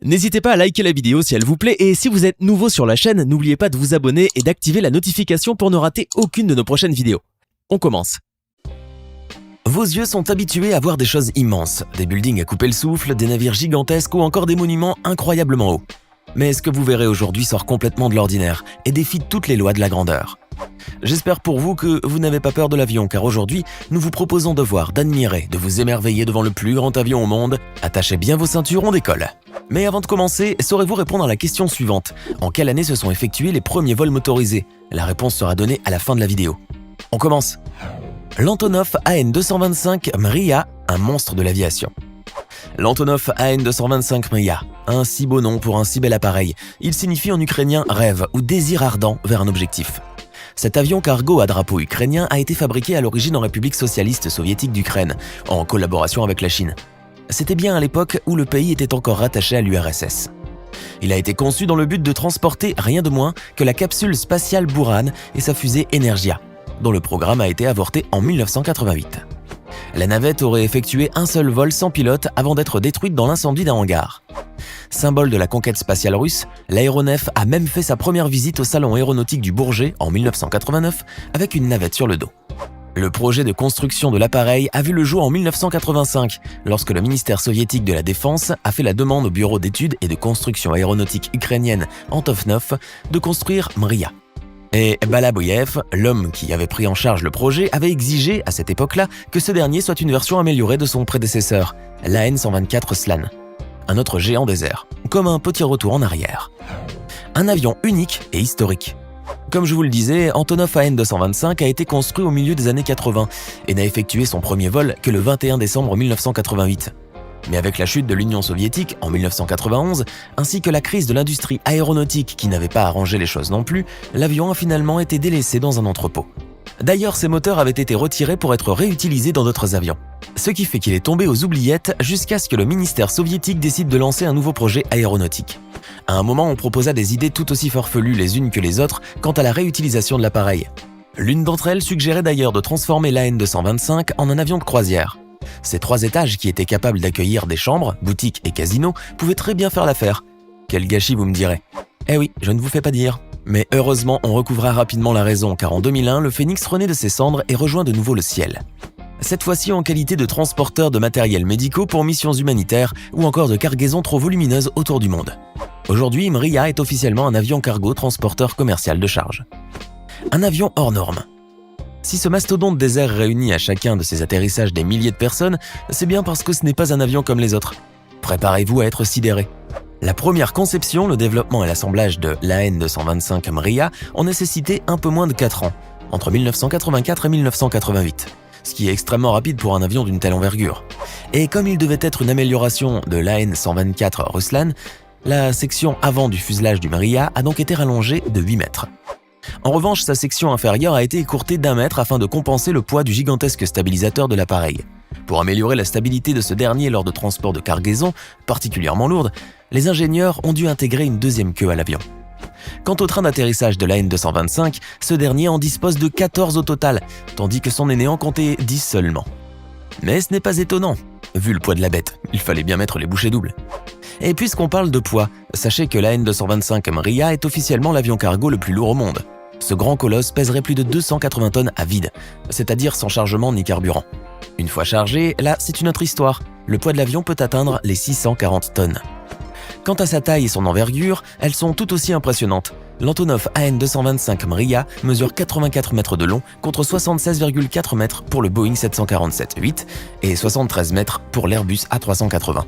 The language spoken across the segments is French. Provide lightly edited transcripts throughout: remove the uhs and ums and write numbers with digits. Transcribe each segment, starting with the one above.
N'hésitez pas à liker la vidéo si elle vous plaît et si vous êtes nouveau sur la chaîne, n'oubliez pas de vous abonner et d'activer la notification pour ne rater aucune de nos prochaines vidéos. On commence. Vos yeux sont habitués à voir des choses immenses, des buildings à couper le souffle, des navires gigantesques ou encore des monuments incroyablement hauts. Mais ce que vous verrez aujourd'hui sort complètement de l'ordinaire et défie toutes les lois de la grandeur. J'espère pour vous que vous n'avez pas peur de l'avion car aujourd'hui, nous vous proposons de voir, d'admirer, de vous émerveiller devant le plus grand avion au monde. Attachez bien vos ceintures, on décolle. Mais avant de commencer, saurez-vous répondre à la question suivante? En quelle année se sont effectués les premiers vols motorisés? La réponse sera donnée à la fin de la vidéo. On commence. L'Antonov AN-225 Mriya, un monstre de l'aviation. L'Antonov AN-225 Mriya, un si beau nom pour un si bel appareil. Il signifie en ukrainien rêve ou désir ardent vers un objectif. Cet avion cargo à drapeau ukrainien a été fabriqué à l'origine en République socialiste soviétique d'Ukraine, en collaboration avec la Chine. C'était bien à l'époque où le pays était encore rattaché à l'URSS. Il a été conçu dans le but de transporter rien de moins que la capsule spatiale Buran et sa fusée Energia, dont le programme a été avorté en 1988. La navette aurait effectué un seul vol sans pilote avant d'être détruite dans l'incendie d'un hangar. Symbole de la conquête spatiale russe, l'aéronef a même fait sa première visite au salon aéronautique du Bourget en 1989 avec une navette sur le dos. Le projet de construction de l'appareil a vu le jour en 1985, lorsque le ministère soviétique de la Défense a fait la demande au bureau d'études et de construction aéronautique ukrainienne Antonov de construire Mriya. Et Balaboyev, l'homme qui avait pris en charge le projet, avait exigé à cette époque-là que ce dernier soit une version améliorée de son prédécesseur, l'AN-124 Slan, un autre géant des airs, comme un petit retour en arrière. Un avion unique et historique. Comme je vous le disais, Antonov AN-225 a été construit au milieu des années 80 et n'a effectué son premier vol que le 21 décembre 1988. Mais avec la chute de l'Union soviétique en 1991, ainsi que la crise de l'industrie aéronautique qui n'avait pas arrangé les choses non plus, l'avion a finalement été délaissé dans un entrepôt. D'ailleurs, ses moteurs avaient été retirés pour être réutilisés dans d'autres avions. Ce qui fait qu'il est tombé aux oubliettes jusqu'à ce que le ministère soviétique décide de lancer un nouveau projet aéronautique. À un moment, on proposa des idées tout aussi farfelues les unes que les autres quant à la réutilisation de l'appareil. L'une d'entre elles suggérait d'ailleurs de transformer l'AN-225 en un avion de croisière. Ces 3 étages qui étaient capables d'accueillir des chambres, boutiques et casinos pouvaient très bien faire l'affaire. Quel gâchis, vous me direz. Eh oui, je ne vous fais pas dire. Mais heureusement, on recouvra rapidement la raison car en 2001, le Phénix renaît de ses cendres et rejoint de nouveau le ciel. Cette fois-ci en qualité de transporteur de matériels médicaux pour missions humanitaires ou encore de cargaisons trop volumineuses autour du monde. Aujourd'hui, Mriya est officiellement un avion cargo transporteur commercial de charge. Un avion hors norme. Si ce mastodonte désert réunit à chacun de ses atterrissages des milliers de personnes, c'est bien parce que ce n'est pas un avion comme les autres. Préparez-vous à être sidéré. La première conception, le développement et l'assemblage de l'AN-225 Mriya ont nécessité un peu moins de 4 ans, entre 1984 et 1988, ce qui est extrêmement rapide pour un avion d'une telle envergure. Et comme il devait être une amélioration de l'AN-124 Ruslan, la section avant du fuselage du Mriya a donc été rallongée de 8 mètres. En revanche, sa section inférieure a été écourtée d'1 mètre afin de compenser le poids du gigantesque stabilisateur de l'appareil. Pour améliorer la stabilité de ce dernier lors de transports de cargaisons, particulièrement lourdes, les ingénieurs ont dû intégrer une deuxième queue à l'avion. Quant au train d'atterrissage de l'AN-225, ce dernier en dispose de 14 au total, tandis que son aîné en comptait 10 seulement. Mais ce n'est pas étonnant, vu le poids de la bête, il fallait bien mettre les bouchées doubles. Et puisqu'on parle de poids, sachez que l'AN-225 Mriya est officiellement l'avion cargo le plus lourd au monde. Ce grand colosse pèserait plus de 280 tonnes à vide, c'est-à-dire sans chargement ni carburant. Une fois chargé, là c'est une autre histoire. Le poids de l'avion peut atteindre les 640 tonnes. Quant à sa taille et son envergure, elles sont tout aussi impressionnantes. L'Antonov AN-225 Mriya mesure 84 mètres de long contre 76,4 mètres pour le Boeing 747-8 et 73 mètres pour l'Airbus A380.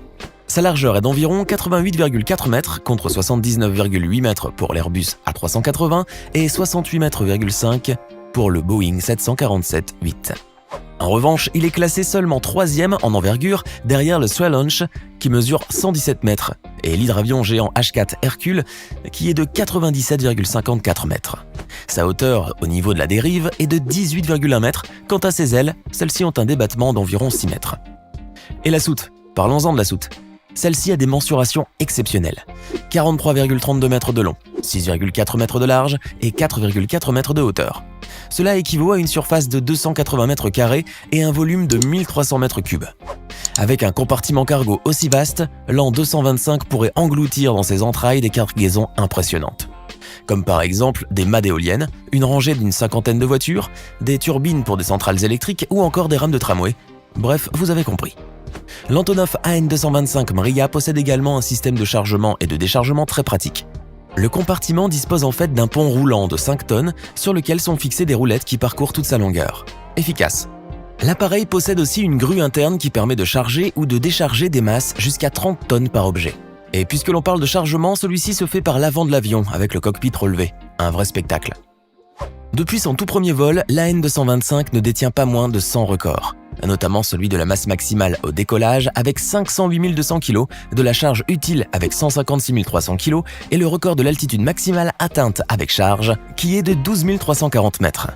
Sa largeur est d'environ 88,4 mètres contre 79,8 mètres pour l'Airbus A380 et 68,5 mètres pour le Boeing 747-8. En revanche, il est classé seulement 3e en envergure derrière le Swallow qui mesure 117 mètres et l'hydravion géant H4 Hercule qui est de 97,54 mètres. Sa hauteur au niveau de la dérive est de 18,1 mètres. Quant à ses ailes, celles-ci ont un débattement d'environ 6 mètres. Et la soute, parlons-en de la soute. Celle-ci a des mensurations exceptionnelles. 43,32 mètres de long, 6,4 mètres de large et 4,4 mètres de hauteur. Cela équivaut à une surface de 280 mètres carrés et un volume de 1300 mètres cubes. Avec un compartiment cargo aussi vaste, l'An 225 pourrait engloutir dans ses entrailles des cargaisons impressionnantes. Comme par exemple des mâts d'éoliennes, une rangée d'une cinquantaine de voitures, des turbines pour des centrales électriques ou encore des rames de tramway. Bref, vous avez compris. L'Antonov AN-225 Mriya possède également un système de chargement et de déchargement très pratique. Le compartiment dispose en fait d'un pont roulant de 5 tonnes sur lequel sont fixées des roulettes qui parcourent toute sa longueur. Efficace. L'appareil possède aussi une grue interne qui permet de charger ou de décharger des masses jusqu'à 30 tonnes par objet. Et puisque l'on parle de chargement, celui-ci se fait par l'avant de l'avion avec le cockpit relevé. Un vrai spectacle. Depuis son tout premier vol, l'AN-225 ne détient pas moins de 100 records, notamment celui de la masse maximale au décollage avec 508 200 kg, de la charge utile avec 156 300 kg et le record de l'altitude maximale atteinte avec charge qui est de 12 340 mètres.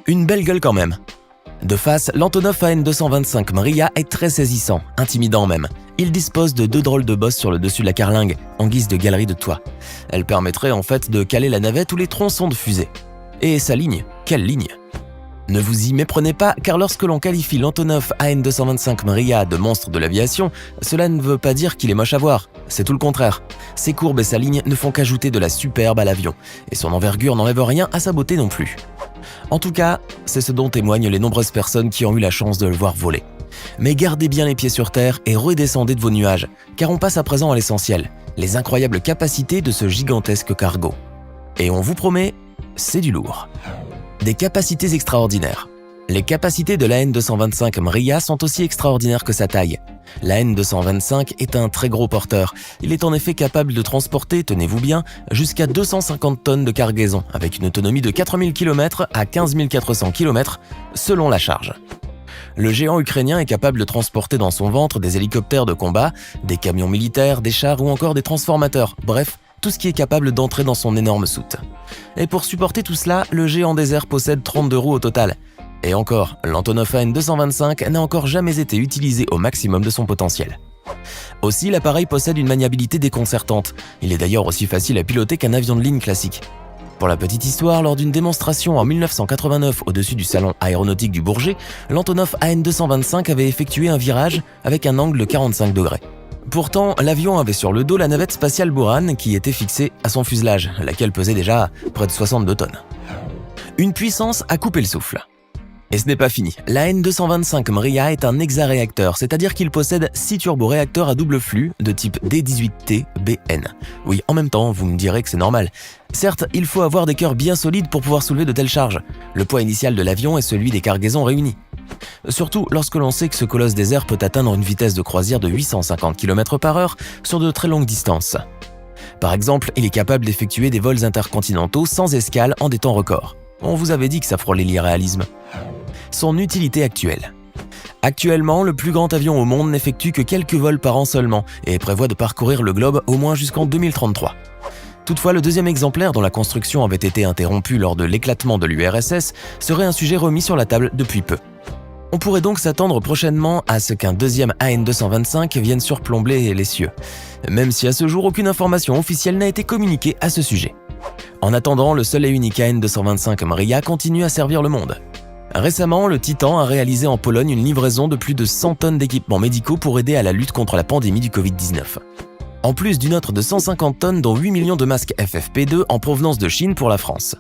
Une belle gueule quand même. De face, l'Antonov AN-225 Mriya est très saisissant, intimidant même. Il dispose de 2 drôles de bosses sur le dessus de la carlingue, en guise de galerie de toit. Elle permettrait en fait de caler la navette ou les tronçons de fusée. Et sa ligne, quelle ligne! Ne vous y méprenez pas, car lorsque l'on qualifie l'Antonov AN-225 Mriya de monstre de l'aviation, cela ne veut pas dire qu'il est moche à voir, c'est tout le contraire. Ses courbes et sa ligne ne font qu'ajouter de la superbe à l'avion, et son envergure n'enlève rien à sa beauté non plus. En tout cas, c'est ce dont témoignent les nombreuses personnes qui ont eu la chance de le voir voler. Mais gardez bien les pieds sur terre et redescendez de vos nuages, car on passe à présent à l'essentiel, les incroyables capacités de ce gigantesque cargo. Et on vous promet, c'est du lourd. Des capacités extraordinaires. Les capacités de l'AN-225 Mriya sont aussi extraordinaires que sa taille. L'AN-225 est un très gros porteur. Il est en effet capable de transporter, tenez-vous bien, jusqu'à 250 tonnes de cargaison, avec une autonomie de 4000 km à 15 400 km, selon la charge. Le géant ukrainien est capable de transporter dans son ventre des hélicoptères de combat, des camions militaires, des chars ou encore des transformateurs, bref, tout ce qui est capable d'entrer dans son énorme soute. Et pour supporter tout cela, le géant des airs possède 32 roues au total. Et encore, l'Antonov AN-225 n'a encore jamais été utilisé au maximum de son potentiel. Aussi, l'appareil possède une maniabilité déconcertante. Il est d'ailleurs aussi facile à piloter qu'un avion de ligne classique. Pour la petite histoire, lors d'une démonstration en 1989 au-dessus du salon aéronautique du Bourget, l'Antonov AN-225 avait effectué un virage avec un angle de 45 degrés. Pourtant, l'avion avait sur le dos la navette spatiale Buran qui était fixée à son fuselage, laquelle pesait déjà près de 62 tonnes. Une puissance à couper le souffle. Et ce n'est pas fini. L'AN-225 Mriya est un hexaréacteur, c'est-à-dire qu'il possède 6 turboréacteurs à double flux de type D18T-BN. Oui, en même temps, vous me direz que c'est normal. Certes, il faut avoir des cœurs bien solides pour pouvoir soulever de telles charges. Le poids initial de l'avion est celui des cargaisons réunies. Surtout lorsque l'on sait que ce colosse des airs peut atteindre une vitesse de croisière de 850 km/h sur de très longues distances. Par exemple, il est capable d'effectuer des vols intercontinentaux sans escale en des temps records. On vous avait dit que ça frôlait l'irréalisme. Son utilité actuelle. Actuellement, le plus grand avion au monde n'effectue que quelques vols par an seulement et prévoit de parcourir le globe au moins jusqu'en 2033. Toutefois, le deuxième exemplaire dont la construction avait été interrompue lors de l'éclatement de l'URSS serait un sujet remis sur la table depuis peu. On pourrait donc s'attendre prochainement à ce qu'un deuxième AN-225 vienne surplomber les cieux, même si à ce jour aucune information officielle n'a été communiquée à ce sujet. En attendant, le seul et unique AN-225 Mriya continue à servir le monde. Récemment, le Titan a réalisé en Pologne une livraison de plus de 100 tonnes d'équipements médicaux pour aider à la lutte contre la pandémie du Covid-19. En plus d'une autre de 150 tonnes dont 8 millions de masques FFP2 en provenance de Chine pour la France.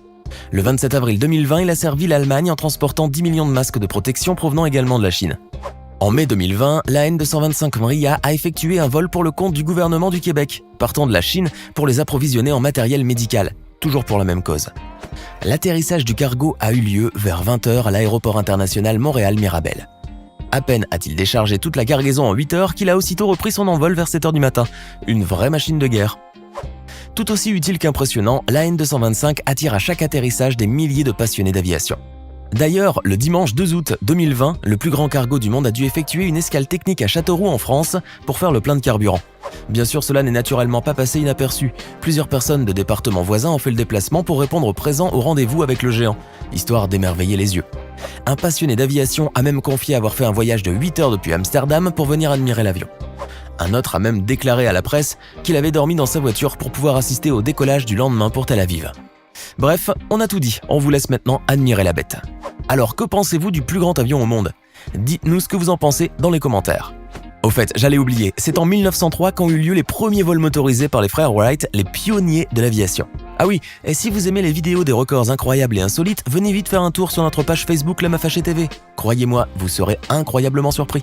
Le 27 avril 2020, il a servi l'Allemagne en transportant 10 millions de masques de protection provenant également de la Chine. En mai 2020, l'AN-225 Mriya a effectué un vol pour le compte du gouvernement du Québec, partant de la Chine pour les approvisionner en matériel médical, toujours pour la même cause. L'atterrissage du cargo a eu lieu vers 20h à l'aéroport international Montréal-Mirabel. À peine a-t-il déchargé toute la cargaison en 8 heures qu'il a aussitôt repris son envol vers 7h du matin. Une vraie machine de guerre. Tout aussi utile qu'impressionnant, l'AN-225 attire à chaque atterrissage des milliers de passionnés d'aviation. D'ailleurs, le dimanche 2 août 2020, le plus grand cargo du monde a dû effectuer une escale technique à Châteauroux en France pour faire le plein de carburant. Bien sûr, cela n'est naturellement pas passé inaperçu. Plusieurs personnes de départements voisins ont fait le déplacement pour répondre présent au rendez-vous avec le géant, histoire d'émerveiller les yeux. Un passionné d'aviation a même confié avoir fait un voyage de 8 heures depuis Amsterdam pour venir admirer l'avion. Un autre a même déclaré à la presse qu'il avait dormi dans sa voiture pour pouvoir assister au décollage du lendemain pour Tel Aviv. Bref, on a tout dit, on vous laisse maintenant admirer la bête. Alors que pensez-vous du plus grand avion au monde? Dites-nous ce que vous en pensez dans les commentaires. Au fait, j'allais oublier, c'est en 1903 qu'ont eu lieu les premiers vols motorisés par les frères Wright, les pionniers de l'aviation. Ah oui, et si vous aimez les vidéos des records incroyables et insolites, venez vite faire un tour sur notre page Facebook La Mafaché TV. Croyez-moi, vous serez incroyablement surpris.